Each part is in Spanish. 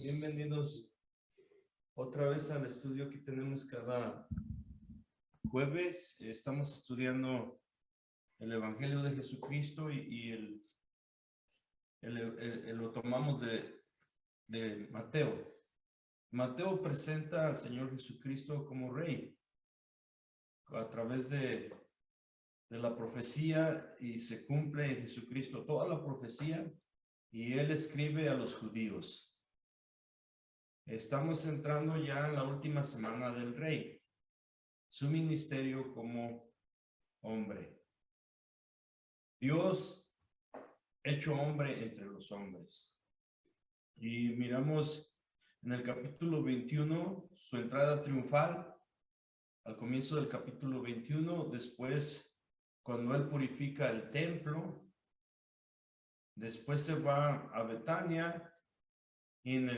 Bienvenidos otra vez al estudio que tenemos cada jueves. Estamos estudiando el Evangelio de Jesucristo y lo tomamos de Mateo. Mateo presenta al Señor Jesucristo como Rey a través de la profecía, y se cumple en Jesucristo toda la profecía, y Él escribe a los judíos. Estamos entrando ya en la última semana del Rey, su ministerio como hombre. Dios hecho hombre entre los hombres. Y miramos en el capítulo 21 su entrada triunfal, al comienzo del capítulo 21, después cuando Él purifica el templo, después se va a Betania, y en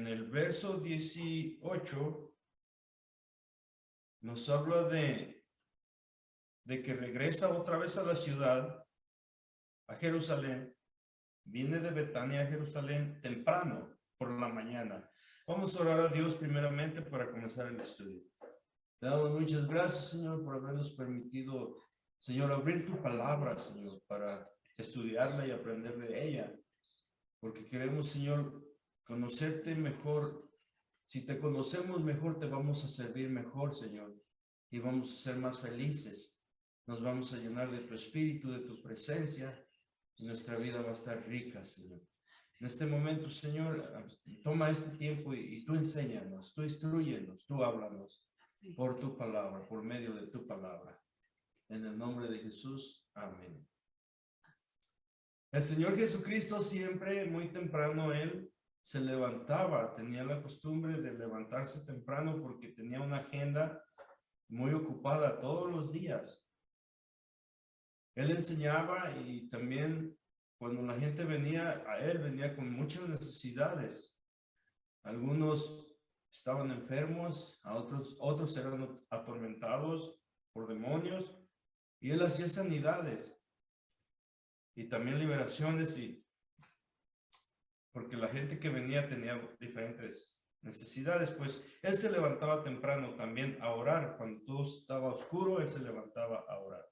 el verso 18 nos habla de que regresa otra vez a la ciudad, a Jerusalén. Viene de Betania a Jerusalén temprano, por la mañana. Vamos a orar a Dios primeramente para comenzar el estudio. Te damos muchas gracias, Señor, por habernos permitido, Señor, abrir tu palabra, Señor, para estudiarla y aprender de ella. Porque queremos, Señor, conocerte mejor. Si te conocemos mejor, te vamos a servir mejor, Señor, y vamos a ser más felices. Nos vamos a llenar de tu espíritu, de tu presencia, y nuestra vida va a estar rica, Señor. En este momento, Señor, toma este tiempo y tú enséñanos, tú instrúyenos, tú háblanos por tu palabra, por medio de tu palabra. En el nombre de Jesús, amén. El Señor Jesucristo siempre, muy temprano, Él se levantaba, tenía la costumbre de levantarse temprano porque tenía una agenda muy ocupada todos los días. Él enseñaba, y también cuando la gente venía a Él, venía con muchas necesidades. Algunos estaban enfermos, otros eran atormentados por demonios, y Él hacía sanidades y también liberaciones, porque la gente que venía tenía diferentes necesidades. Pues Él se levantaba temprano también a orar. Cuando todo estaba oscuro, Él se levantaba a orar.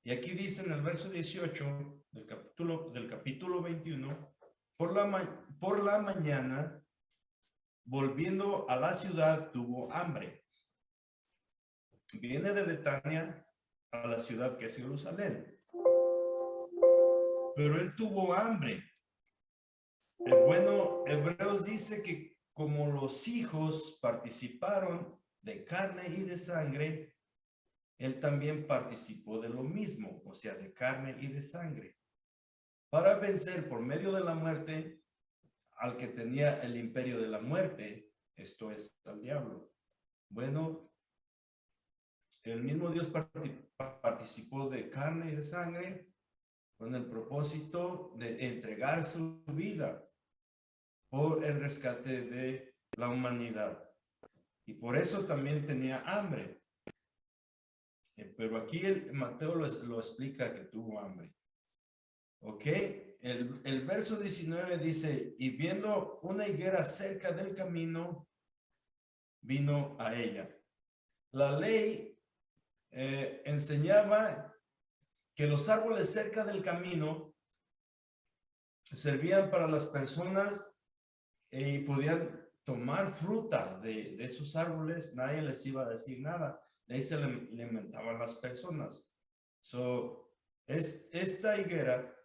Y aquí dice en el verso 18 del capítulo 21, por la mañana, volviendo a la ciudad, tuvo hambre. Viene de Betania a la ciudad que es Jerusalén. Pero Él tuvo hambre. Bueno, Hebreos dice que como los hijos participaron de carne y de sangre, Él también participó de lo mismo, o sea, de carne y de sangre, para vencer por medio de la muerte al que tenía el imperio de la muerte, esto es, al diablo. Bueno, el mismo Dios participó de carne y de sangre con el propósito de entregar su vida por el rescate de la humanidad. Y por eso también tenía hambre. Pero aquí Mateo lo explica que tuvo hambre. ¿Ok? El verso 19 dice, y viendo una higuera cerca del camino, vino a ella. La ley enseñaba que los árboles cerca del camino servían para las personas y podían tomar fruta de esos árboles. Nadie les iba a decir nada. De ahí se alimentaban las personas. Esta higuera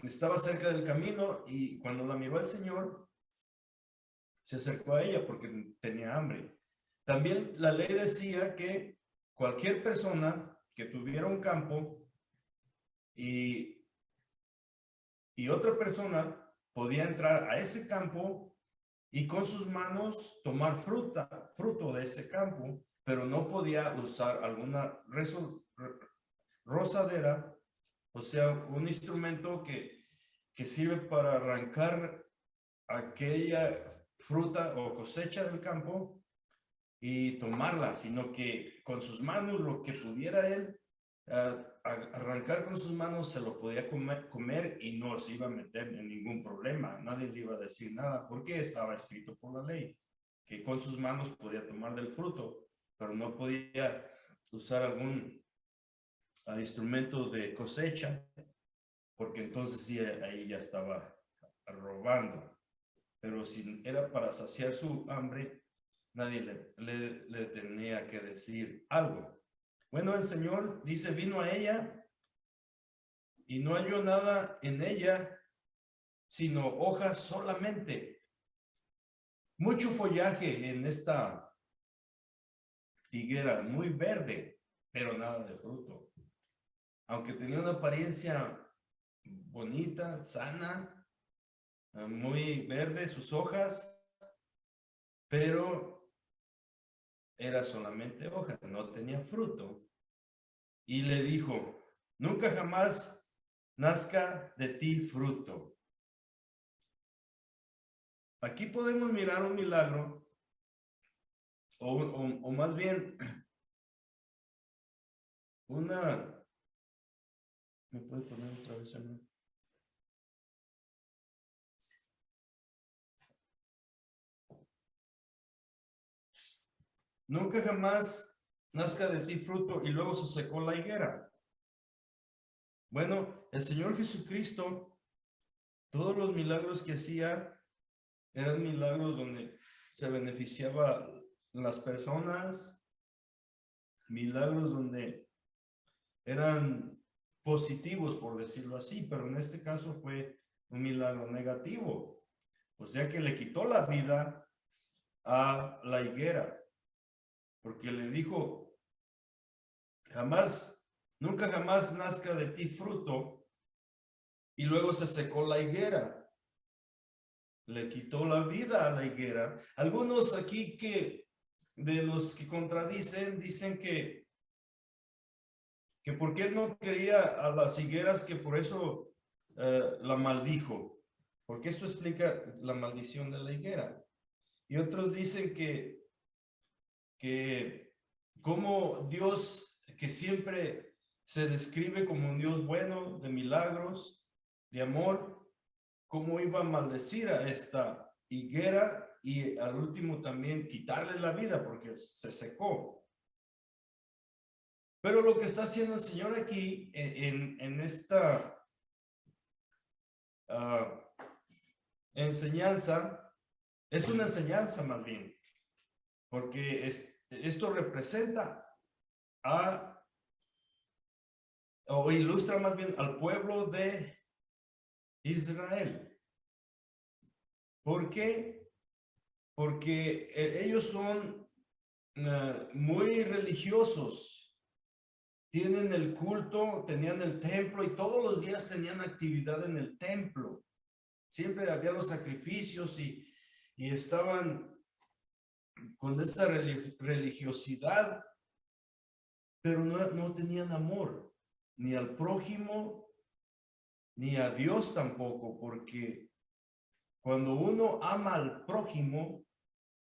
estaba cerca del camino, y cuando la miró el Señor, se acercó a ella porque tenía hambre. También la ley decía que cualquier persona que tuviera un campo y otra persona podía entrar a ese campo y con sus manos tomar fruto de ese campo, pero no podía usar alguna rozadera, o sea, un instrumento que sirve para arrancar aquella fruta o cosecha del campo y tomarla, sino que con sus manos, lo que pudiera él arrancar con sus manos, se lo podía comer y no se iba a meter en ningún problema. Nadie le iba a decir nada porque estaba escrito por la ley que con sus manos podía tomar del fruto, pero no podía usar algún instrumento de cosecha, porque entonces sí, ahí ya estaba robando. Pero si era para saciar su hambre, nadie le tenía que decir algo. Bueno, el Señor dice, vino a ella y no halló nada en ella, sino hojas solamente. Mucho follaje en esta higuera, muy verde, pero nada de fruto. Aunque tenía una apariencia bonita, sana, muy verde sus hojas, pero era solamente hojas, no tenía fruto. Y le dijo, nunca jamás nazca de ti fruto. Aquí podemos mirar un milagro, o más bien una... ¿Me puede poner otra vez, hermano? Nunca jamás nazca de ti fruto, y luego se secó la higuera. Bueno, el Señor Jesucristo, todos los milagros que hacía eran milagros donde se beneficiaba las personas, milagros donde eran positivos, por decirlo así, pero en este caso fue un milagro negativo, o sea que le quitó la vida a la higuera, porque le dijo, jamás, nunca jamás nazca de ti fruto, y luego se secó la higuera. Le quitó la vida a la higuera. Algunos aquí de los que contradicen, dicen que porque él no quería a las higueras, que por eso la maldijo, porque esto explica la maldición de la higuera. Y otros dicen que como Dios, que siempre se describe como un Dios bueno, de milagros, de amor, cómo iba a maldecir a esta higuera y al último también quitarle la vida porque se secó. Pero lo que está haciendo el Señor aquí en esta enseñanza, es una enseñanza más bien, porque esto representa o ilustra más bien al pueblo de Israel. ¿Por qué? Porque ellos son muy religiosos. Tienen el culto, tenían el templo y todos los días tenían actividad en el templo. Siempre había los sacrificios y estaban con esa religiosidad, pero no tenían amor, ni al prójimo, ni a Dios tampoco, porque cuando uno ama al prójimo,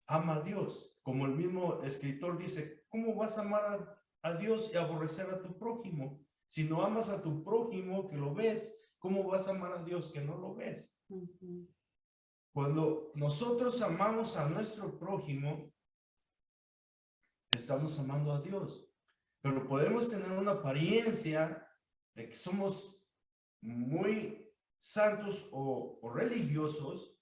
ama a Dios. Como el mismo escritor dice, ¿cómo vas a amar a Dios y aborrecer a tu prójimo? Si no amas a tu prójimo que lo ves, ¿cómo vas a amar a Dios que no lo ves? Cuando nosotros amamos a nuestro prójimo, estamos amando a Dios. Pero podemos tener una apariencia de que somos muy santos o religiosos,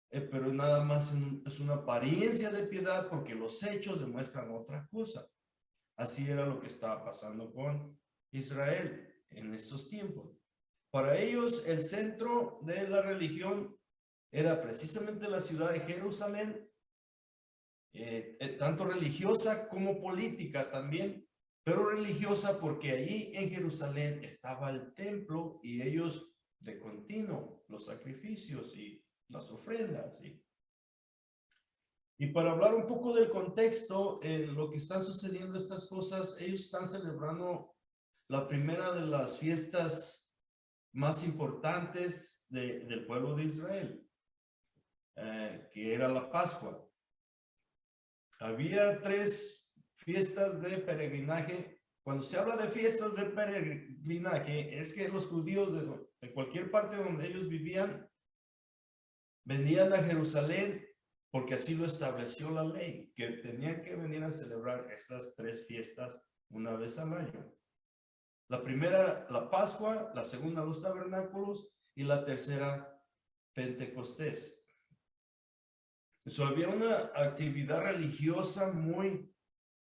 pero nada más es una apariencia de piedad, porque los hechos demuestran otra cosa. Así era lo que estaba pasando con Israel en estos tiempos. Para ellos, el centro de la religión era precisamente la ciudad de Jerusalén, tanto religiosa como política también, pero religiosa porque allí en Jerusalén estaba el templo y ellos de continuo los sacrificios y las ofrendas. Y para hablar un poco del contexto, en lo que están sucediendo estas cosas, ellos están celebrando la primera de las fiestas más importantes del pueblo de Israel, que era la Pascua. Había 3 fiestas de peregrinaje cuando se habla de fiestas de peregrinaje, es que los judíos de cualquier parte donde ellos vivían, venían a Jerusalén porque así lo estableció la ley, que tenían que venir a celebrar estas 3 fiestas una vez al año. La primera, la Pascua; la segunda, los tabernáculos; y la tercera, Pentecostés. Había una actividad religiosa muy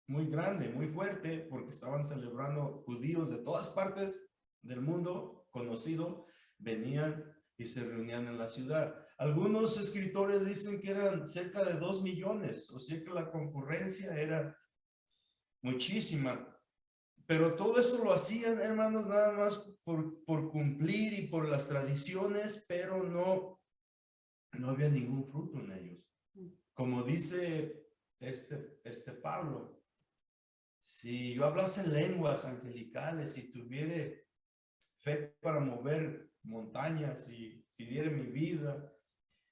grande, muy fuerte, porque estaban celebrando judíos de todas partes del mundo conocido, venían y se reunían en la ciudad. Algunos escritores dicen que eran cerca de 2 millones, o sea que la concurrencia era muchísima. Pero todo eso lo hacían, hermanos, nada más por cumplir y por las tradiciones, pero no había ningún fruto en ellos. Como dice este Pablo, si yo hablase lenguas angelicales y tuviera fe para mover montañas y si diera mi vida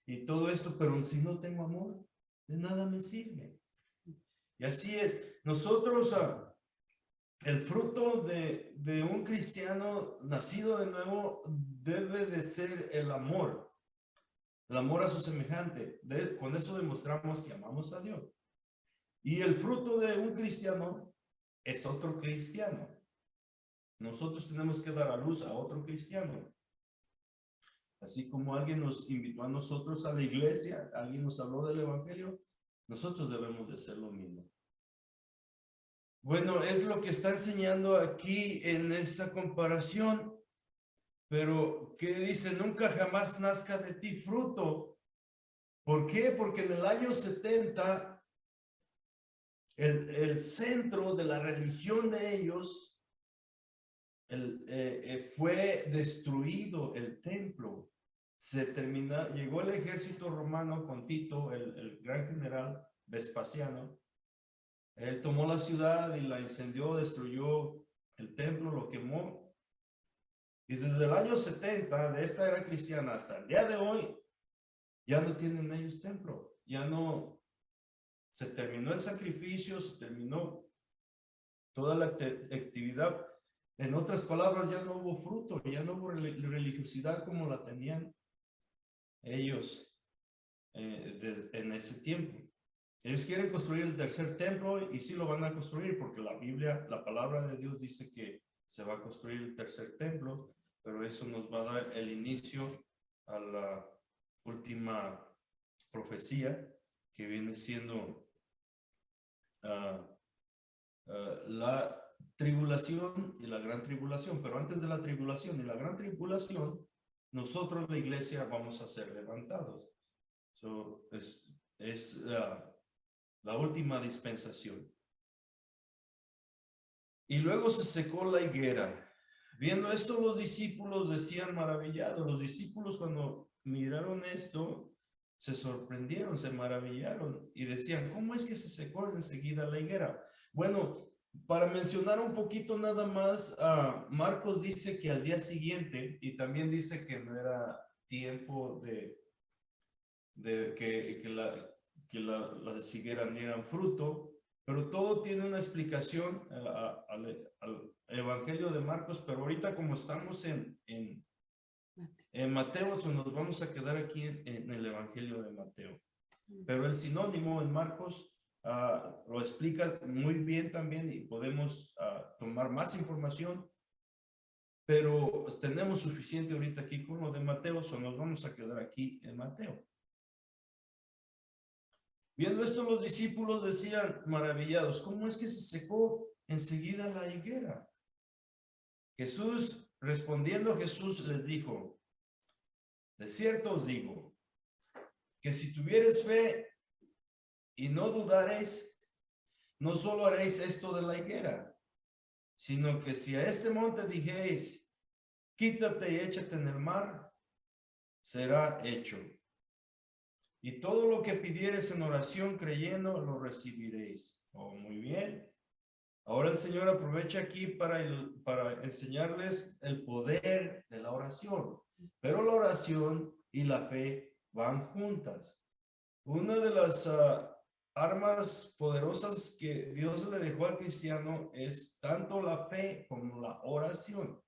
y todo esto, pero si no tengo amor, de nada me sirve. Y así es. Nosotros, el fruto de un cristiano nacido de nuevo debe de ser el amor a su semejante. Con eso demostramos que amamos a Dios. Y el fruto de un cristiano es otro cristiano. Nosotros tenemos que dar a luz a otro cristiano. Así como alguien nos invitó a nosotros a la iglesia, alguien nos habló del evangelio, nosotros debemos de hacer lo mismo. Bueno, es lo que está enseñando aquí en esta comparación. Pero, ¿qué dice? Nunca jamás nazca de ti fruto. ¿Por qué? Porque en el año 70, el centro de la religión de ellos fue destruido, el templo. Llegó el ejército romano con Tito, el gran general Vespasiano. Él tomó la ciudad y la incendió, destruyó el templo, lo quemó. Y desde el año 70 de esta era cristiana hasta el día de hoy, ya no tienen ellos templo. Ya no, se terminó el sacrificio, se terminó toda la actividad. En otras palabras, ya no hubo fruto, ya no hubo religiosidad como la tenían ellos en ese tiempo. Ellos quieren construir el tercer templo y sí lo van a construir porque la Biblia, la palabra de Dios dice que se va a construir el tercer templo, pero eso nos va a dar el inicio a la última profecía que viene siendo la tribulación y la gran tribulación. Pero antes de la tribulación y la gran tribulación, nosotros, la iglesia, vamos a ser levantados. Es la última dispensación. Y luego se secó la higuera. Viendo esto, los discípulos decían maravillados. Los discípulos, cuando miraron esto, se sorprendieron, se maravillaron y decían, ¿cómo es que se secó enseguida la higuera? Bueno, para mencionar un poquito nada más, Marcos dice que al día siguiente, y también dice que no era tiempo que las higueras dieran fruto, pero todo tiene una explicación al Evangelio de Marcos. Pero ahorita, como estamos en Mateo, nos vamos a quedar aquí en el Evangelio de Mateo. Pero el sinónimo en Marcos lo explica muy bien también y podemos tomar más información. Pero tenemos suficiente ahorita aquí con lo de Mateo, nos vamos a quedar aquí en Mateo. Viendo esto, los discípulos decían maravillados, ¿cómo es que se secó enseguida la higuera? Respondiendo Jesús les dijo, de cierto os digo, que si tuviereis fe y no dudaréis, no solo haréis esto de la higuera, sino que si a este monte dijeis, quítate y échate en el mar, será hecho. Y todo lo que pidiereis en oración creyendo, lo recibiréis. Oh, muy bien. Ahora el Señor aprovecha aquí para enseñarles el poder de la oración. Pero la oración y la fe van juntas. Una de las armas poderosas que Dios le dejó al cristiano es tanto la fe como la oración.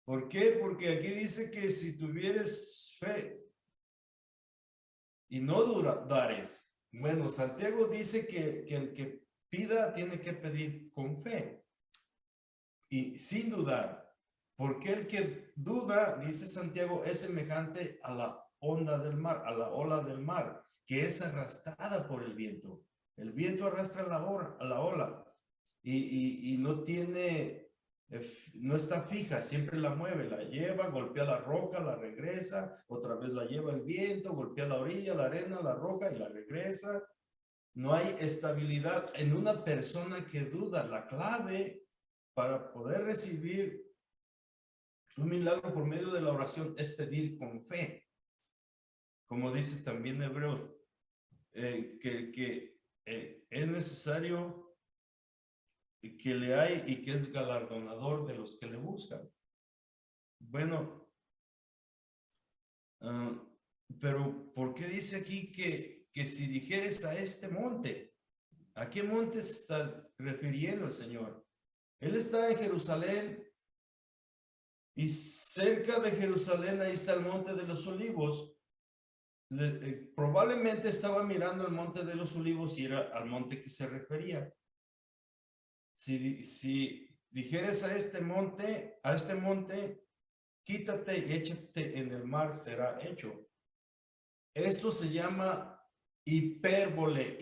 ¿Por qué? Porque aquí dice que si tuvieres fe y no dudares. Bueno, Santiago dice que el que pida tiene que pedir con fe y sin dudar. Porque el que duda, dice Santiago, es semejante a la onda del mar, a la ola del mar, que es arrastrada por el viento. El viento arrastra a la ola y no tiene, no está fija, siempre la mueve, la lleva, golpea la roca, la regresa, otra vez la lleva el viento, golpea la orilla, la arena, la roca y la regresa. No hay estabilidad en una persona que duda. La clave para poder recibir un milagro por medio de la oración es pedir con fe. Como dice también Hebreos, que es necesario que le hay y que es galardonador de los que le buscan. Bueno, pero ¿por qué dice aquí que si dijeres a este monte? ¿A qué monte se está refiriendo el Señor? Él está en Jerusalén y cerca de Jerusalén ahí está el monte de los olivos. Probablemente estaba mirando el monte de los olivos y era al monte que se refería. Si dijeres a este monte, quítate y échate en el mar, será hecho. Esto se llama hipérbole.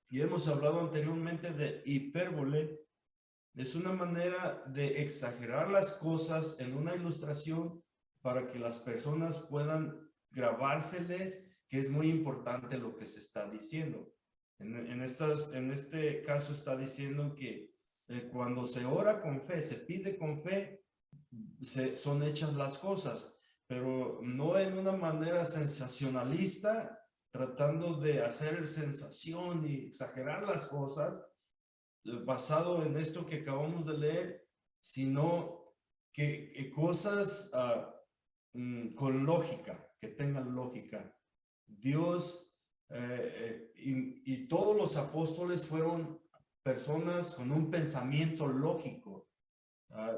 Y hemos hablado anteriormente de hipérbole. Es una manera de exagerar las cosas en una ilustración para que las personas puedan grabárseles que es muy importante lo que se está diciendo. En este caso está diciendo que cuando se ora con fe, se pide con fe, son hechas las cosas, pero no en una manera sensacionalista, tratando de hacer sensación y exagerar las cosas, basado en esto que acabamos de leer, sino que cosas con lógica, que tengan lógica. Dios y todos los apóstoles fueron personas con un pensamiento lógico,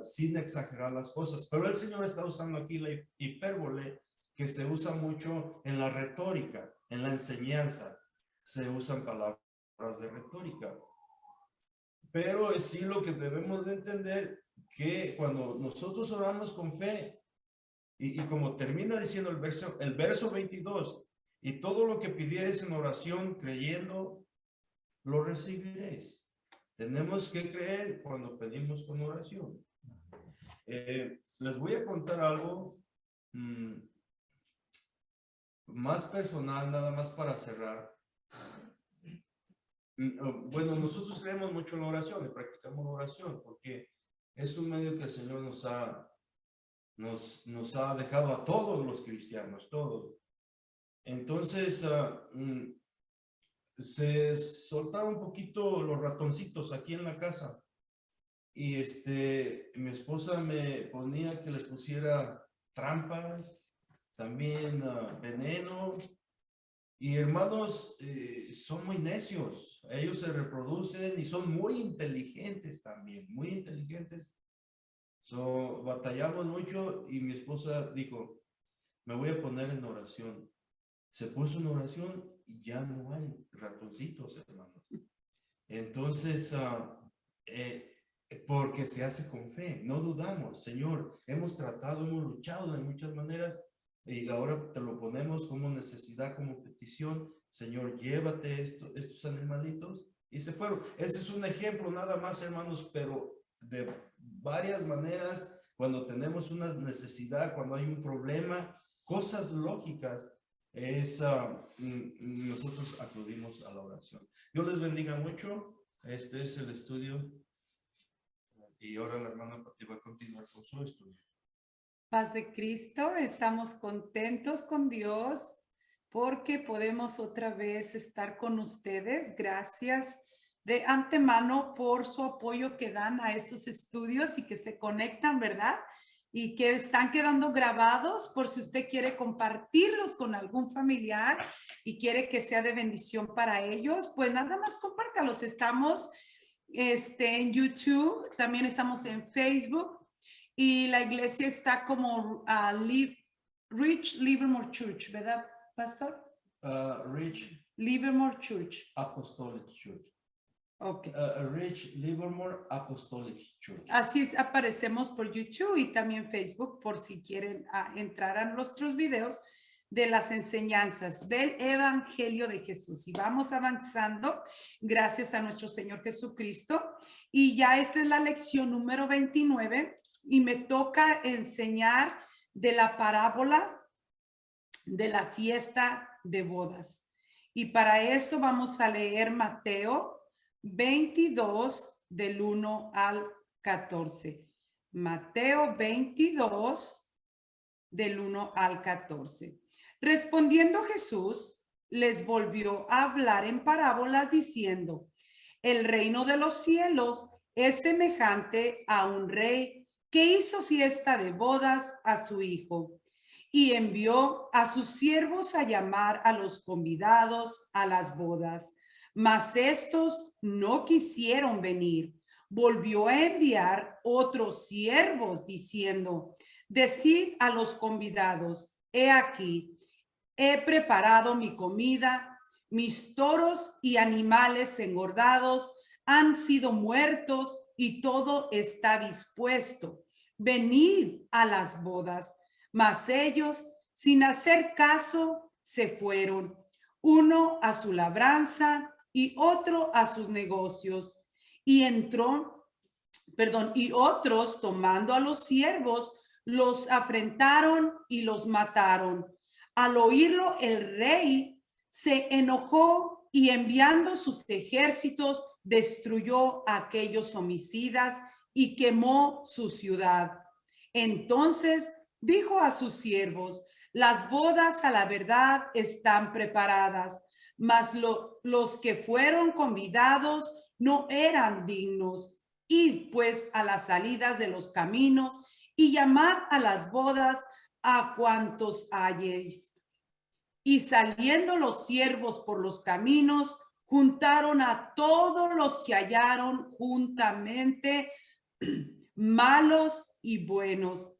sin exagerar las cosas. Pero el Señor está usando aquí la hipérbole, que se usa mucho en la retórica, en la enseñanza. Se usan palabras de retórica. Pero es sí lo que debemos de entender, que cuando nosotros oramos con fe, y como termina diciendo el verso 22, y todo lo que pidieres en oración creyendo, lo recibiréis. Tenemos que creer cuando pedimos con oración. Les voy a contar algo más personal, nada más para cerrar. Bueno, nosotros creemos mucho en la oración y practicamos la oración porque es un medio que el Señor nos ha dejado a todos los cristianos, todos. Entonces, se soltaron un poquito los ratoncitos aquí en la casa y mi esposa me ponía que les pusiera trampas, también veneno. Y hermanos, son muy necios, ellos se reproducen y son muy inteligentes también, muy inteligentes. Batallamos mucho y mi esposa dijo, me voy a poner en oración. Se puso en oración y ya no hay ratoncitos, hermanos. Entonces, porque se hace con fe, no dudamos. Señor, hemos tratado, hemos luchado de muchas maneras y ahora te lo ponemos como necesidad, como petición. Señor, llévate estos animalitos, y se fueron. Ese es un ejemplo nada más, hermanos, pero de varias maneras, cuando tenemos una necesidad, cuando hay un problema, cosas lógicas, nosotros acudimos a la oración. Dios les bendiga mucho. Este es el estudio y ahora la hermana Pati va a continuar con su estudio. Paz de Cristo, estamos contentos con Dios porque podemos otra vez estar con ustedes. Gracias de antemano por su apoyo que dan a estos estudios y que se conectan, ¿verdad? y que están quedando grabados por si usted quiere compartirlos con algún familiar y quiere que sea de bendición para ellos, pues nada más compártalos. Estamos en YouTube, también estamos en Facebook y la iglesia está como Rich Livermore Church, ¿verdad, pastor? Rich Livermore Church. Apostolic Church. Ok. Rich Livermore Apostolic Church. Así aparecemos por YouTube y también Facebook por si quieren entrar a nuestros videos de las enseñanzas del Evangelio de Jesús. Y vamos avanzando gracias a nuestro Señor Jesucristo. Y ya esta es la lección número 29 y me toca enseñar de la parábola de la fiesta de bodas. Y para eso vamos a leer Mateo 22 del 1 al 14. Mateo 22 del 1 al 14. Respondiendo Jesús, les volvió a hablar en parábolas diciendo, el reino de los cielos es semejante a un rey que hizo fiesta de bodas a su hijo y envió a sus siervos a llamar a los convidados a las bodas. Mas estos no quisieron venir. Volvió a enviar otros siervos diciendo, decid a los convidados, he aquí, he preparado mi comida, mis toros y animales engordados han sido muertos y todo está dispuesto. Venid a las bodas. Mas ellos, sin hacer caso, se fueron, uno a su labranza y otro a sus negocios. Y otros tomando a los siervos, los afrentaron y los mataron. Al oírlo, el rey se enojó y enviando sus ejércitos, destruyó a aquellos homicidas y quemó su ciudad. Entonces dijo a sus siervos, las bodas a la verdad están preparadas, mas los que fueron convidados no eran dignos. Id pues a las salidas de los caminos y llamad a las bodas a cuantos halléis. Y saliendo los siervos por los caminos, juntaron a todos los que hallaron juntamente, malos y buenos.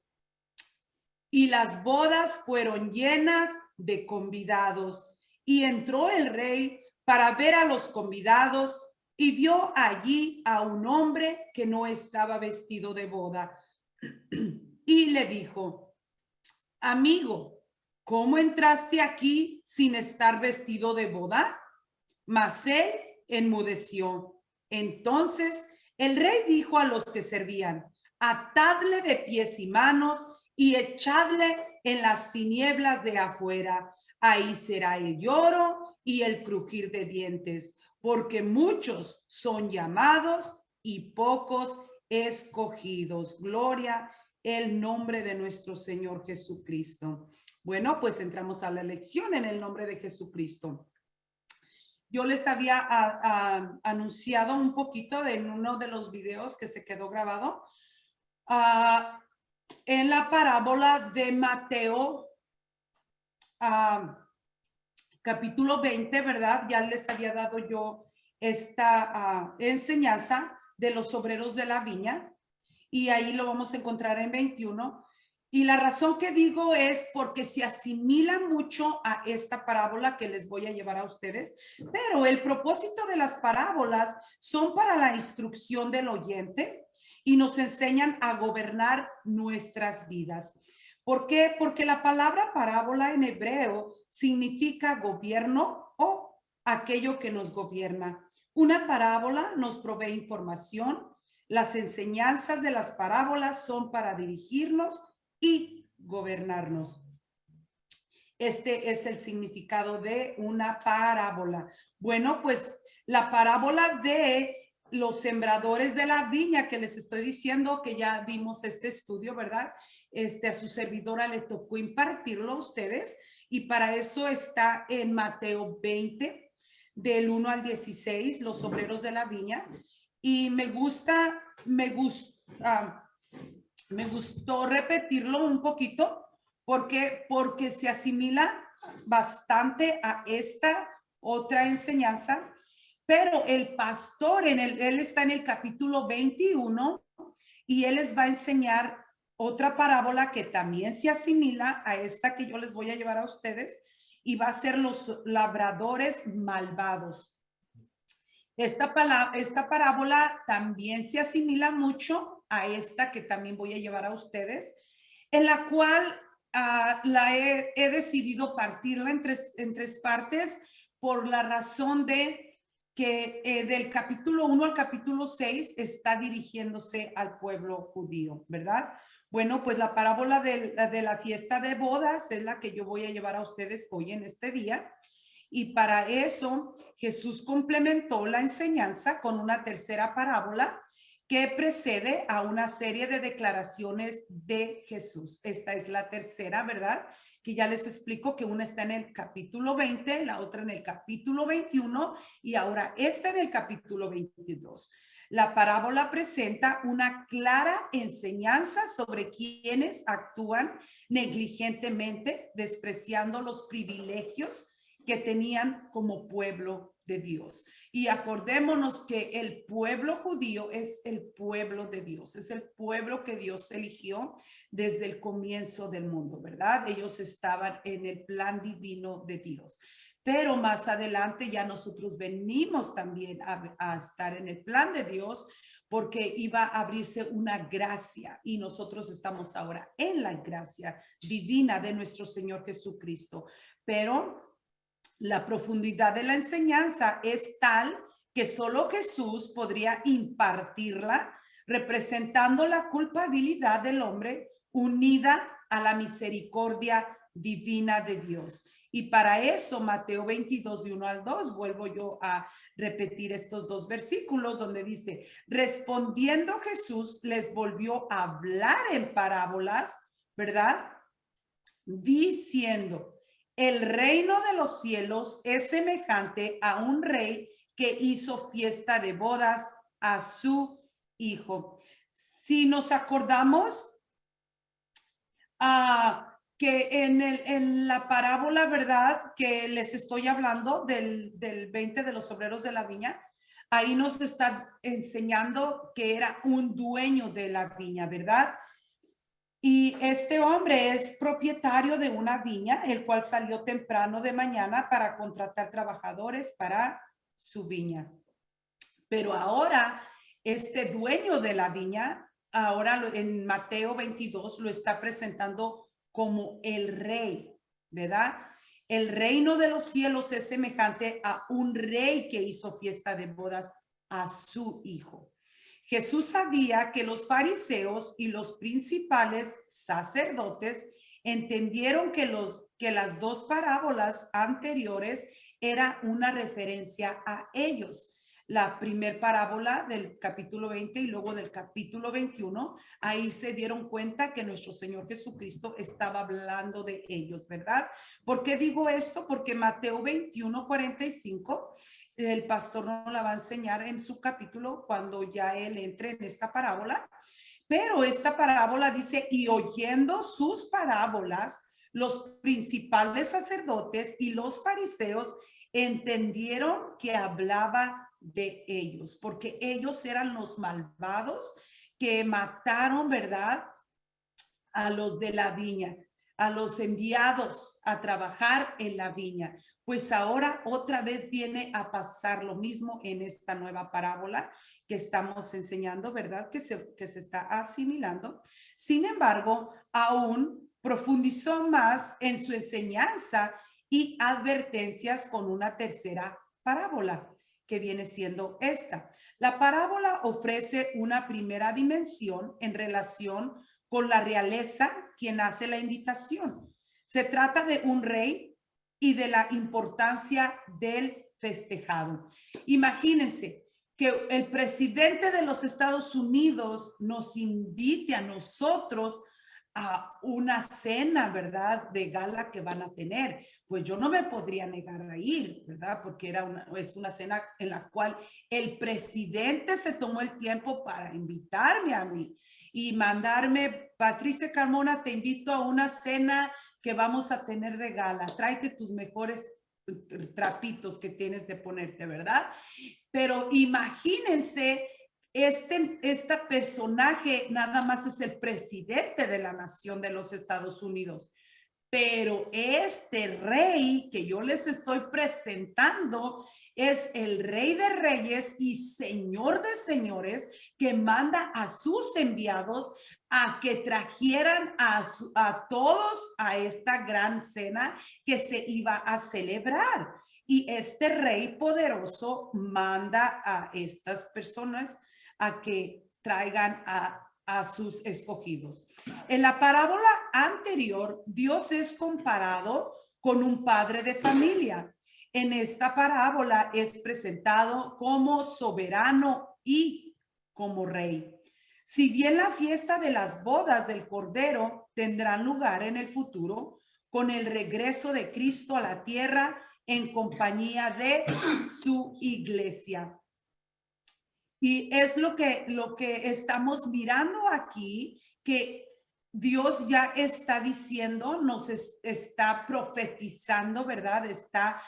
Y las bodas fueron llenas de convidados. Y entró el rey para ver a los convidados y vio allí a un hombre que no estaba vestido de boda. Y le dijo, amigo, ¿cómo entraste aquí sin estar vestido de boda? Mas él enmudeció. Entonces el rey dijo a los que servían, atadle de pies y manos y echadle en las tinieblas de afuera. Ahí será el lloro y el crujir de dientes, porque muchos son llamados y pocos escogidos. Gloria el nombre de nuestro Señor Jesucristo. Bueno, pues entramos a la lección en el nombre de Jesucristo. Yo les había anunciado un poquito en uno de los videos que se quedó grabado en la parábola de Mateo, capítulo 20, ¿verdad? Ya les había dado yo esta enseñanza de los obreros de la viña y ahí lo vamos a encontrar en 21. Y la razón que digo es porque se asimila mucho a esta parábola que les voy a llevar a ustedes, pero el propósito de las parábolas son para la instrucción del oyente y nos enseñan a gobernar nuestras vidas. ¿Por qué? Porque la palabra parábola en hebreo significa gobierno o aquello que nos gobierna. Una parábola nos provee información. Las enseñanzas de las parábolas son para dirigirnos y gobernarnos. Este es el significado de una parábola. Bueno, pues la parábola de los sembradores de la viña que les estoy diciendo, que ya vimos este estudio, ¿verdad? A su servidora le tocó impartirlo a ustedes y para eso está en Mateo 20 del 1 al 16, los obreros de la viña. Y me gusta me gustó repetirlo un poquito porque se asimila bastante a esta otra enseñanza, pero el pastor, él está en el capítulo 21 y él les va a enseñar otra parábola que también se asimila a esta que yo les voy a llevar a ustedes y va a ser los labradores malvados. Esta parábola también se asimila mucho a esta que también voy a llevar a ustedes, en la cual la he decidido partirla en tres partes por la razón de que del capítulo 1 al capítulo 6 está dirigiéndose al pueblo judío, ¿verdad? Bueno, pues la parábola de la fiesta de bodas es la que yo voy a llevar a ustedes hoy en este día. Y para eso Jesús complementó la enseñanza con una tercera parábola que precede a una serie de declaraciones de Jesús. Esta es la tercera, ¿verdad? Que ya les explico que una está en el capítulo 20, la otra en el capítulo 21 y ahora esta en el capítulo 22. La parábola presenta una clara enseñanza sobre quienes actúan negligentemente, despreciando los privilegios que tenían como pueblo de Dios. Y acordémonos que el pueblo judío es el pueblo de Dios, es el pueblo que Dios eligió desde el comienzo del mundo, ¿verdad? Ellos estaban en el plan divino de Dios. Pero más adelante ya nosotros venimos también a estar en el plan de Dios porque iba a abrirse una gracia y nosotros estamos ahora en la gracia divina de nuestro Señor Jesucristo. Pero la profundidad de la enseñanza es tal que solo Jesús podría impartirla, representando la culpabilidad del hombre unida a la misericordia divina de Dios. Y para eso, Mateo 22, de 1 al 2, vuelvo yo a repetir estos dos versículos donde dice, respondiendo Jesús les volvió a hablar en parábolas, ¿verdad? Diciendo, el reino de los cielos es semejante a un rey que hizo fiesta de bodas a su hijo. Si nos acordamos que en la parábola, ¿verdad? Que les estoy hablando del 20 de los obreros de la viña, ahí nos está enseñando que era un dueño de la viña, ¿verdad? Y este hombre es propietario de una viña, el cual salió temprano de mañana para contratar trabajadores para su viña. Pero ahora, este dueño de la viña, ahora en Mateo 22, lo está presentando como el rey, ¿verdad? El reino de los cielos es semejante a un rey que hizo fiesta de bodas a su hijo. Jesús sabía que los fariseos y los principales sacerdotes entendieron que las dos parábolas anteriores era una referencia a ellos. La primer parábola del capítulo 20 y luego del capítulo 21, ahí se dieron cuenta que nuestro Señor Jesucristo estaba hablando de ellos, ¿verdad? ¿Por qué digo esto? Porque Mateo 21, 45 el pastor nos la va a enseñar en su capítulo cuando ya él entre en esta parábola. Pero esta parábola dice, y oyendo sus parábolas, los principales sacerdotes y los fariseos entendieron que hablaba de ellos, porque ellos eran los malvados que mataron, ¿verdad? A los de la viña, a los enviados a trabajar en la viña. Pues ahora otra vez viene a pasar lo mismo en esta nueva parábola que estamos enseñando, ¿verdad? Que se está asimilando. Sin embargo, aún profundizó más en su enseñanza y advertencias con una tercera parábola, que viene siendo esta. La parábola ofrece una primera dimensión en relación con la realeza, quien hace la invitación. Se trata de un rey y de la importancia del festejado. Imagínense que el presidente de los Estados Unidos nos invite a nosotros a una cena, ¿verdad? De gala que van a tener. Pues yo no me podría negar a ir, ¿verdad? Porque es una cena en la cual el presidente se tomó el tiempo para invitarme a mí. y mandarme, Patricia Carmona, te invito a una cena que vamos a tener de gala. Tráete tus mejores trapitos que tienes de ponerte, ¿verdad? Pero imagínense, este personaje nada más es el presidente de la nación de los Estados Unidos. Pero este rey que yo les estoy presentando es el Rey de Reyes y Señor de Señores, que manda a sus enviados a que trajeran a todos a esta gran cena que se iba a celebrar. Y este rey poderoso manda a estas personas a que traigan a sus escogidos. En la parábola anterior, Dios es comparado con un padre de familia. En esta parábola es presentado como soberano y como rey. Si bien la fiesta de las bodas del Cordero tendrán lugar en el futuro, con el regreso de Cristo a la tierra en compañía de su iglesia. Y es lo que estamos mirando aquí, que Dios ya está diciendo, nos está profetizando, ¿verdad? Está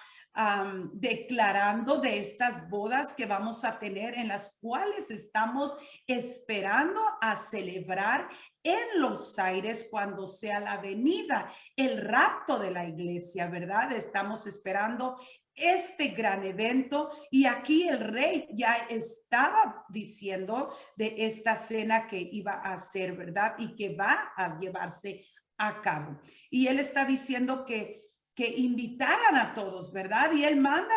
declarando de estas bodas que vamos a tener, en las cuales estamos esperando a celebrar en los aires cuando sea la venida, el rapto de la iglesia, ¿verdad? Estamos esperando este gran evento, y aquí el rey ya estaba diciendo de esta cena que iba a ser, ¿verdad? Y que va a llevarse a cabo. Y él está diciendo que invitaran a todos, ¿verdad? Y él manda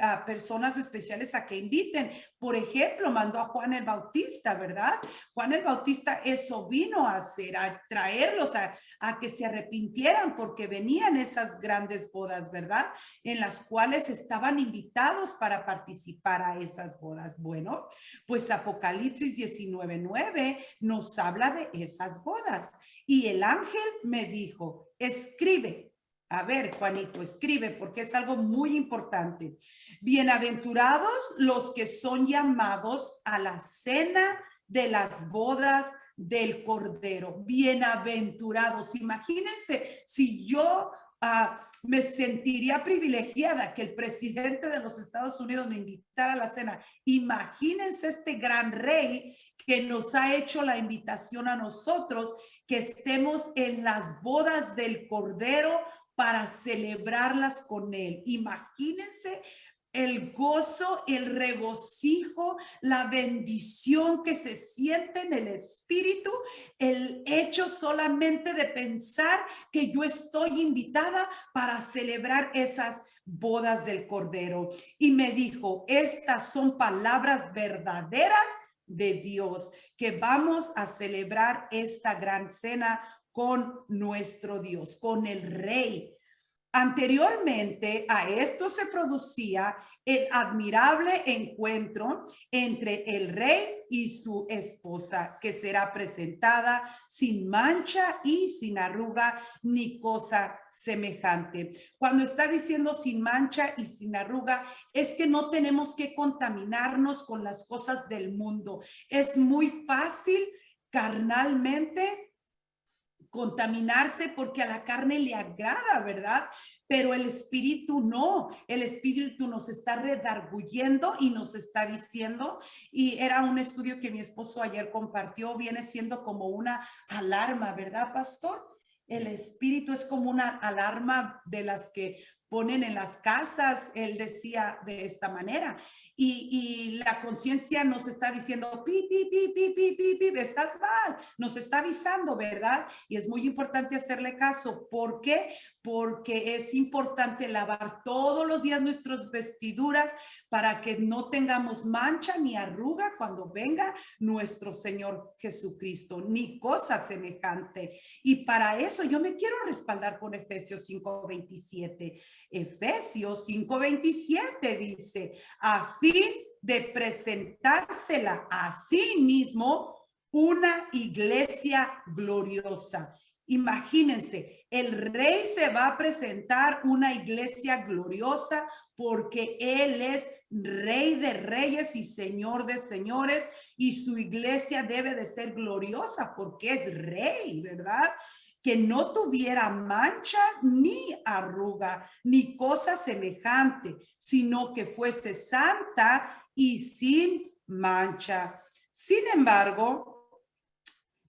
a personas especiales a que inviten. Por ejemplo, mandó a Juan el Bautista, ¿verdad? Juan el Bautista eso vino a hacer, a traerlos a que se arrepintieran, porque venían esas grandes bodas, ¿verdad? En las cuales estaban invitados para participar a esas bodas. Bueno, pues Apocalipsis 19:9 nos habla de esas bodas. Y el ángel me dijo, escribe. A ver, Juanito, escribe, porque es algo muy importante. Bienaventurados los que son llamados a la cena de las bodas del Cordero. Bienaventurados. Imagínense si yo me sentiría privilegiada que el presidente de los Estados Unidos me invitara a la cena. Imagínense este gran rey que nos ha hecho la invitación a nosotros, que estemos en las bodas del Cordero para celebrarlas con él. Imagínense el gozo, el regocijo, la bendición que se siente en el espíritu, el hecho solamente de pensar que yo estoy invitada para celebrar esas bodas del Cordero. Y me dijo, estas son palabras verdaderas de Dios, que vamos a celebrar esta gran cena con nuestro Dios, con el Rey. Anteriormente a esto se producía el admirable encuentro entre el rey y su esposa, que será presentada sin mancha y sin arruga ni cosa semejante. Cuando está diciendo sin mancha y sin arruga, es que no tenemos que contaminarnos con las cosas del mundo. Es muy fácil carnalmente contaminarse porque a la carne le agrada, ¿verdad? Pero el espíritu no, el espíritu nos está redarguyendo y nos está diciendo, y era un estudio que mi esposo ayer compartió, viene siendo como una alarma, ¿verdad, pastor? El espíritu es como una alarma de las que ponen en las casas, él decía de esta manera, y la conciencia nos está diciendo, pi, pi, pi, pi, pi, pi, pi, estás mal, nos está avisando, ¿verdad? Y es muy importante hacerle caso. ¿Por qué? Porque es importante lavar todos los días nuestras vestiduras para que no tengamos mancha ni arruga cuando venga nuestro Señor Jesucristo, ni cosa semejante. Y para eso yo me quiero respaldar con Efesios 5:27. Efesios 5:27 dice, a fin de presentársela a sí mismo una iglesia gloriosa. Imagínense, el rey se va a presentar una iglesia gloriosa porque él es rey de reyes y señor de señores, y su iglesia debe de ser gloriosa porque es rey, ¿verdad? Que no tuviera mancha ni arruga ni cosa semejante, sino que fuese santa y sin mancha. Sin embargo,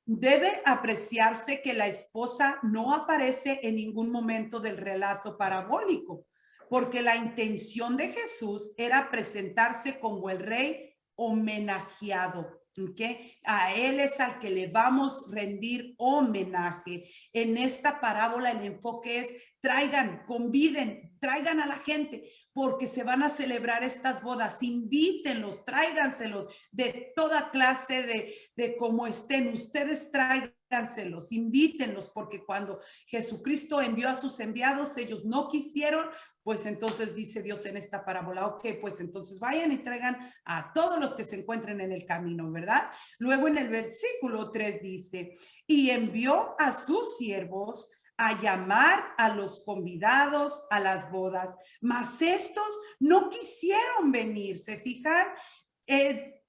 debe apreciarse que la esposa no aparece en ningún momento del relato parabólico, porque la intención de Jesús era presentarse como el rey homenajeado. ¿Okay? A él es al que le vamos a rendir homenaje. En esta parábola el enfoque es traigan, conviden, traigan a la gente porque se van a celebrar estas bodas, invítenlos, tráiganselos de toda clase de cómo estén, ustedes tráiganselos, invítenlos, porque cuando Jesucristo envió a sus enviados, ellos no quisieron. Pues entonces dice Dios en esta parábola, ok, pues entonces vayan y traigan a todos los que se encuentren en el camino, ¿verdad? Luego en el versículo 3 dice, y envió a sus siervos a llamar a los convidados a las bodas, mas estos no quisieron venir, ¿se fijan?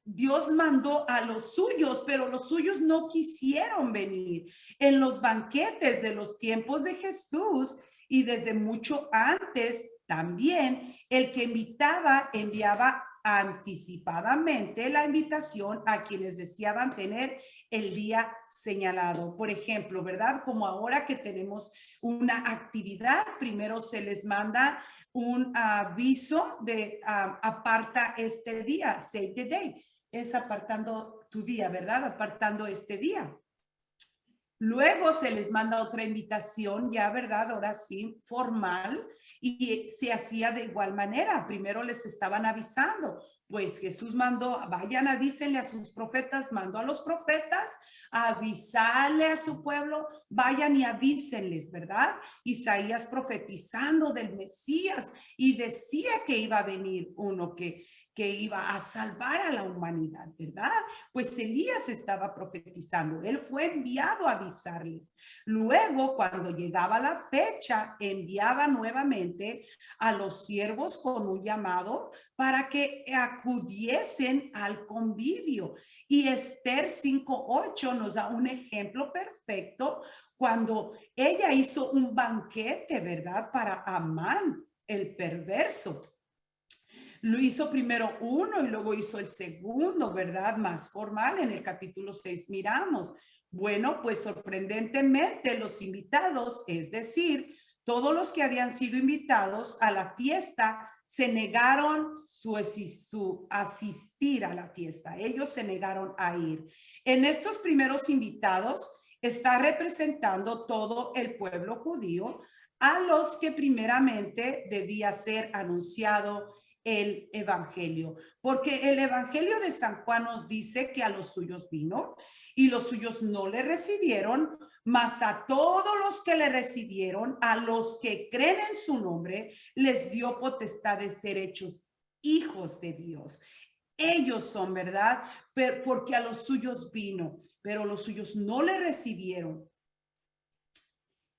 Dios mandó a los suyos, pero los suyos no quisieron venir. En los banquetes de los tiempos de Jesús, y desde mucho antes también, el que invitaba enviaba anticipadamente la invitación a quienes deseaban tener el día señalado. Por ejemplo, ¿verdad? Como ahora que tenemos una actividad, primero se les manda un aviso de aparta este día, save the day. Es apartando tu día, ¿verdad? Apartando este día. Luego se les manda otra invitación, ya, ¿verdad? Ahora sí, formal, y se hacía de igual manera. Primero les estaban avisando, pues Jesús mandó, vayan, avísenle a sus profetas, mandó a los profetas a avisarle a su pueblo, vayan y avísenles, ¿verdad? Isaías profetizando del Mesías y decía que iba a venir uno que iba a salvar a la humanidad, ¿verdad? Pues Elías estaba profetizando, él fue enviado a avisarles. Luego, cuando llegaba la fecha, enviaba nuevamente a los siervos con un llamado para que acudiesen al convivio. Y Esther 5:8 nos da un ejemplo perfecto cuando ella hizo un banquete, ¿verdad? Para Amán, el perverso. Lo hizo primero uno y luego hizo el segundo, ¿verdad? Más formal. En el capítulo 6 miramos. Bueno, pues sorprendentemente los invitados, es decir, todos los que habían sido invitados a la fiesta, se negaron su asistir a la fiesta. Ellos se negaron a ir. En estos primeros invitados está representando todo el pueblo judío, a los que primeramente debía ser anunciado el evangelio, porque el evangelio de San Juan nos dice que a los suyos vino y los suyos no le recibieron, mas a todos los que le recibieron, a los que creen en su nombre, les dio potestad de ser hechos hijos de Dios. Ellos son, ¿verdad? Porque a los suyos vino, pero los suyos no le recibieron.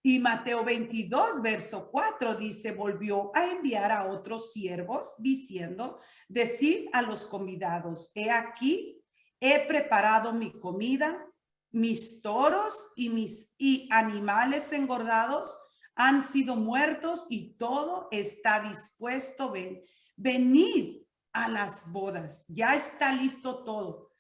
Y Mateo 22, verso 4 dice, volvió a enviar a otros siervos diciendo, decid a los convidados, he aquí, he preparado mi comida, mis toros y animales engordados han sido muertos y todo está dispuesto. Venid a las bodas, ya está listo todo.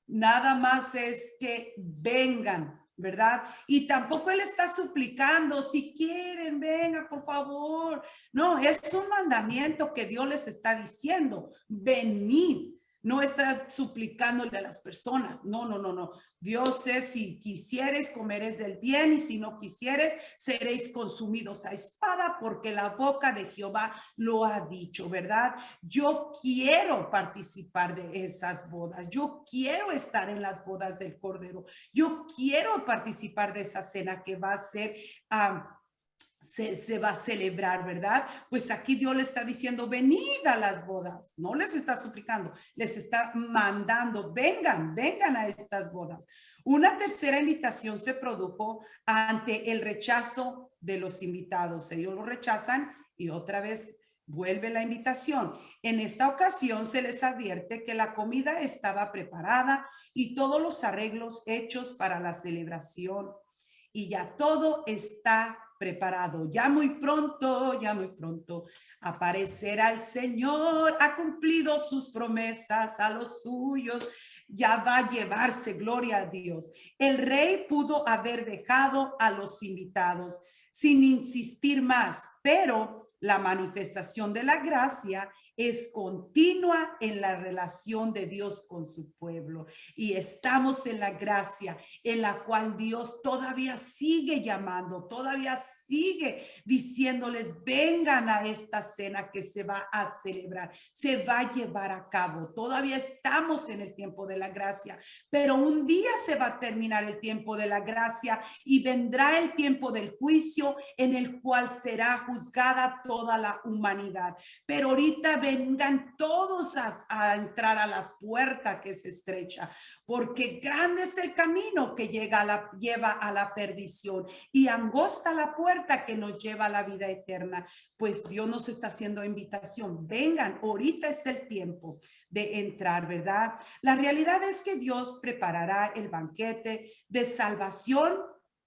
Nada más es que vengan, ¿verdad? Y tampoco él está suplicando, si quieren, venga, por favor. No, es un mandamiento que Dios les está diciendo, venid. No está suplicándole a las personas. No, no, no, no. Dios es, si quisieres, comeréis del bien, y si no quisieres, seréis consumidos a espada, porque la boca de Jehová lo ha dicho, ¿verdad? Yo quiero participar de esas bodas. Yo quiero estar en las bodas del Cordero. Yo quiero participar de esa cena que va a ser se va a celebrar, ¿verdad? Pues aquí Dios le está diciendo, venid a las bodas. No les está suplicando, les está mandando, vengan a estas bodas. Una tercera invitación se produjo ante el rechazo de los invitados. Ellos lo rechazan y otra vez vuelve la invitación. En esta ocasión se les advierte que la comida estaba preparada y todos los arreglos hechos para la celebración. Y ya todo está preparado. Ya muy pronto aparecerá el Señor. Ha cumplido sus promesas a los suyos. Ya va a llevarse, gloria a Dios. El rey pudo haber dejado a los invitados sin insistir más, pero la manifestación de la gracia es continua en la relación de Dios con su pueblo. Y estamos en la gracia en la cual Dios todavía sigue llamando, todavía sigue diciéndoles, vengan a esta cena que se va a celebrar, se va a llevar a cabo. Todavía estamos en el tiempo de la gracia, pero un día se va a terminar el tiempo de la gracia y vendrá el tiempo del juicio en el cual será juzgada toda la humanidad. Pero ahorita vengan todos a entrar a la puerta que se estrecha, porque grande es el camino que lleva a la perdición y angosta la puerta que nos lleva a la vida eterna. Pues Dios nos está haciendo invitación. Vengan, ahorita es el tiempo de entrar, ¿verdad? La realidad es que Dios preparará el banquete de salvación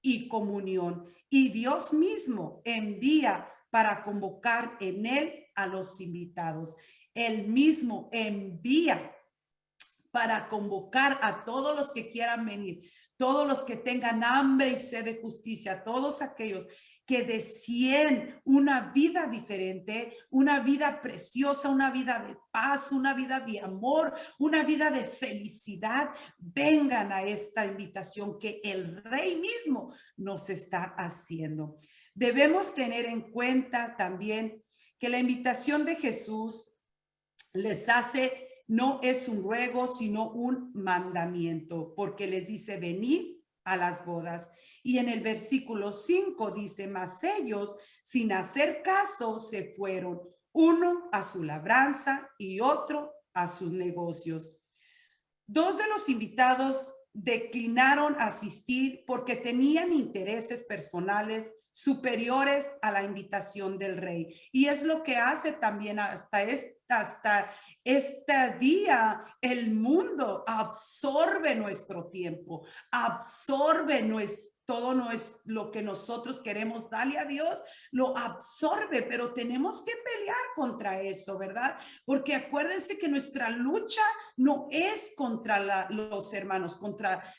y comunión, y Dios mismo envía para convocar en él a los invitados. Él mismo envía para convocar a todos los que quieran venir, todos los que tengan hambre y sed de justicia, todos aquellos que deseen una vida diferente, una vida preciosa, una vida de paz, una vida de amor, una vida de felicidad. Vengan a esta invitación que el Rey mismo nos está haciendo. Debemos tener en cuenta también que la invitación de Jesús les hace, no es un ruego, sino un mandamiento, porque les dice, venid a las bodas. Y en el versículo 5 dice, mas ellos, sin hacer caso, se fueron, uno a su labranza y otro a sus negocios. Dos de los invitados declinaron asistir porque tenían intereses personales superiores a la invitación del rey. Y es lo que hace también hasta este día. El mundo absorbe nuestro tiempo, absorbe todo lo que nosotros queremos darle a Dios, lo absorbe, pero tenemos que pelear contra eso, ¿verdad? Porque acuérdense que nuestra lucha no es contra los hermanos,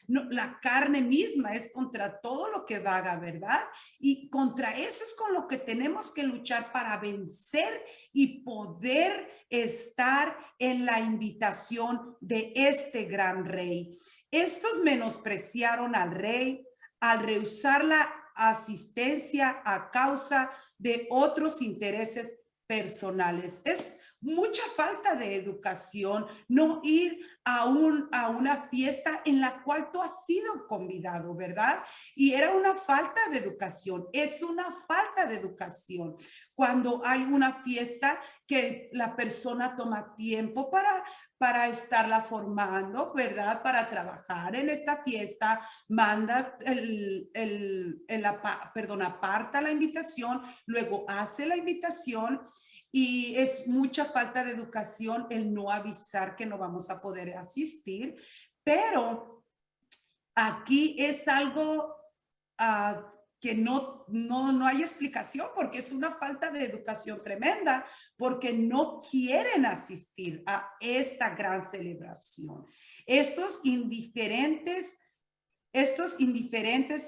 la carne misma, es contra todo lo que vaga, ¿verdad? Y contra eso es con lo que tenemos que luchar para vencer y poder estar en la invitación de este gran rey. Estos menospreciaron al rey al rehusar la asistencia a causa de otros intereses personales. Es mucha falta de educación no ir a una fiesta en la cual tú has sido convidado, ¿verdad? Y era una falta de educación, es una falta de educación cuando hay una fiesta que la persona toma tiempo para estarla formando, ¿verdad? Para trabajar en esta fiesta, manda aparta la invitación, luego hace la invitación. Y es mucha falta de educación el no avisar que no vamos a poder asistir, pero aquí es algo que no hay explicación, porque es una falta de educación tremenda, porque no quieren asistir a esta gran celebración. Estos indiferentes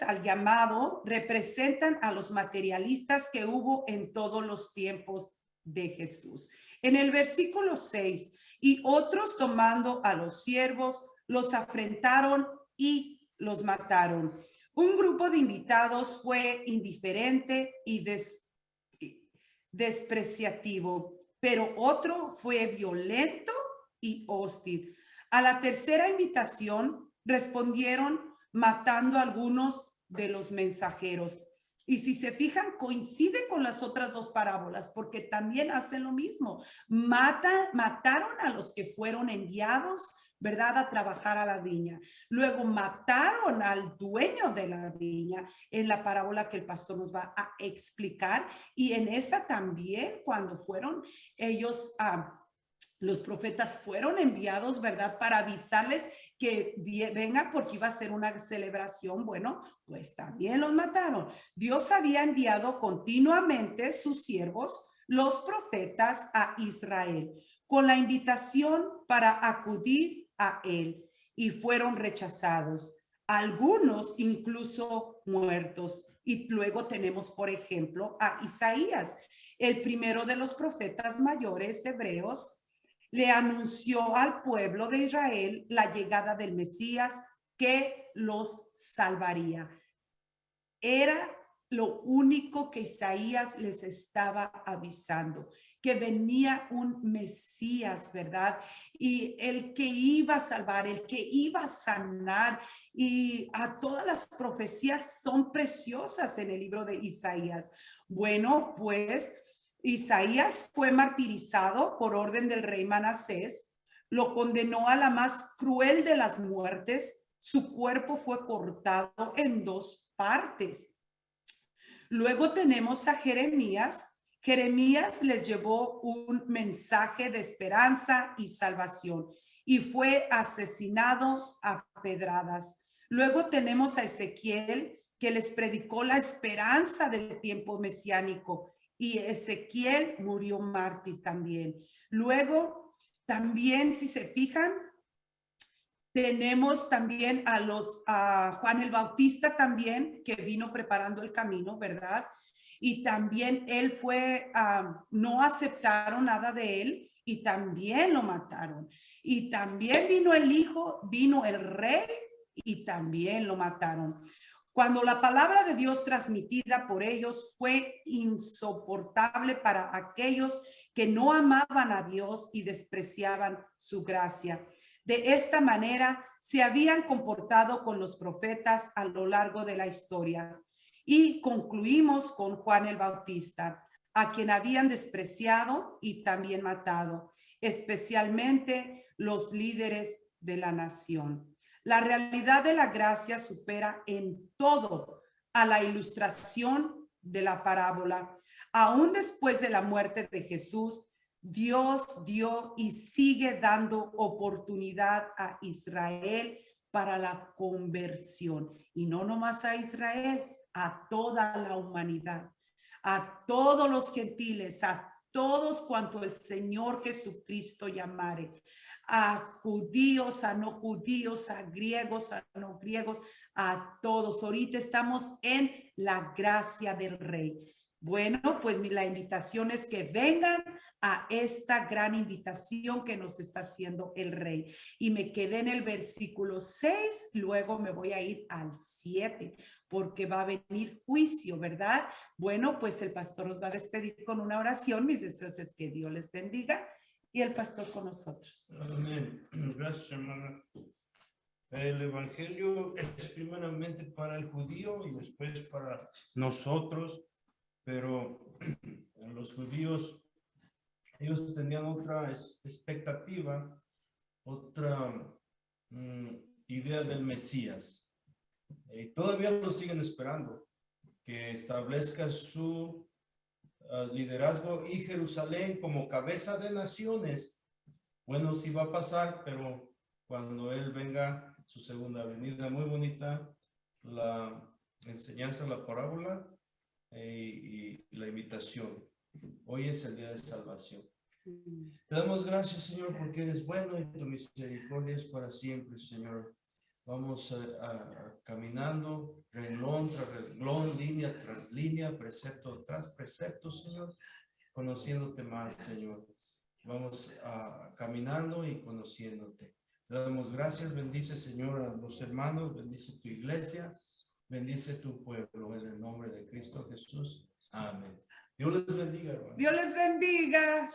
al llamado representan a los materialistas que hubo en todos los tiempos de Jesús. En el versículo 6, y otros tomando a los siervos, los afrentaron y los mataron. Un grupo de invitados fue indiferente y despreciativo, pero otro fue violento y hostil. A la tercera invitación respondieron matando a algunos de los mensajeros. Y si se fijan, coincide con las otras dos parábolas, porque también hacen lo mismo. Mataron a los que fueron enviados ¿verdad? A trabajar a la viña. Luego mataron al dueño de la viña en la parábola que el pastor nos va a explicar. Y en esta también, cuando fueron ellos los profetas fueron enviados, ¿verdad? Para avisarles que venga porque iba a ser una celebración. Bueno, pues también los mataron. Dios había enviado continuamente sus siervos, los profetas, a Israel, con la invitación para acudir a él, y fueron rechazados, algunos incluso muertos. Y luego tenemos, por ejemplo, a Isaías, el primero de los profetas mayores hebreos. Le anunció al pueblo de Israel la llegada del Mesías que los salvaría. Era lo único que Isaías les estaba avisando, que venía un Mesías, ¿verdad? Y el que iba a salvar, el que iba a sanar. Y a todas las profecías son preciosas en el libro de Isaías. Bueno, pues Isaías fue martirizado por orden del rey Manasés, lo condenó a la más cruel de las muertes, su cuerpo fue cortado en 2 partes. Luego tenemos a Jeremías. Jeremías les llevó un mensaje de esperanza y salvación y fue asesinado a pedradas. Luego tenemos a Ezequiel, que les predicó la esperanza del tiempo mesiánico, y Ezequiel murió mártir también. Luego, también, si se fijan, tenemos también a Juan el Bautista también, que vino preparando el camino, ¿verdad? Y también él fue, no aceptaron nada de él y también lo mataron. Y también vino el hijo, vino el rey y también lo mataron. Cuando la palabra de Dios transmitida por ellos fue insoportable para aquellos que no amaban a Dios y despreciaban su gracia. De esta manera se habían comportado con los profetas a lo largo de la historia. Y concluimos con Juan el Bautista, a quien habían despreciado y también matado, especialmente los líderes de la nación. La realidad de la gracia supera en todo a la ilustración de la parábola. Aún después de la muerte de Jesús, Dios dio y sigue dando oportunidad a Israel para la conversión. Y no nomás a Israel, a toda la humanidad, a todos los gentiles, a todos cuanto el Señor Jesucristo llamare, a judíos, a no judíos, a griegos, a no griegos, a todos. Ahorita estamos en la gracia del Rey. Bueno, pues la invitación es que vengan a esta gran invitación que nos está haciendo el Rey. Y me quedé en el versículo 6, luego me voy a ir al 7, porque va a venir juicio, ¿verdad? Bueno, pues el pastor nos va a despedir con una oración. Mis deseos es que Dios les bendiga y el pastor con nosotros. Amén. Gracias, hermana. El evangelio es primeramente para el judío y después para nosotros, pero los judíos, ellos tenían otra expectativa, otra idea del Mesías. Y todavía lo siguen esperando, que establezca su liderazgo y Jerusalén como cabeza de naciones. Bueno, sí va a pasar, pero cuando Él venga, su segunda venida, muy bonita la enseñanza, la parábola y la invitación. Hoy es el día de salvación. Te damos gracias, Señor, porque eres bueno y tu misericordia es para siempre, Señor. Vamos caminando, renglón tras renglón, línea tras línea, precepto tras precepto, Señor, conociéndote más, Señor. Vamos caminando y conociéndote. Te damos gracias, bendice, Señor, a los hermanos, bendice tu iglesia, bendice tu pueblo, en el nombre de Cristo Jesús. Amén. Dios les bendiga, hermano. Dios les bendiga.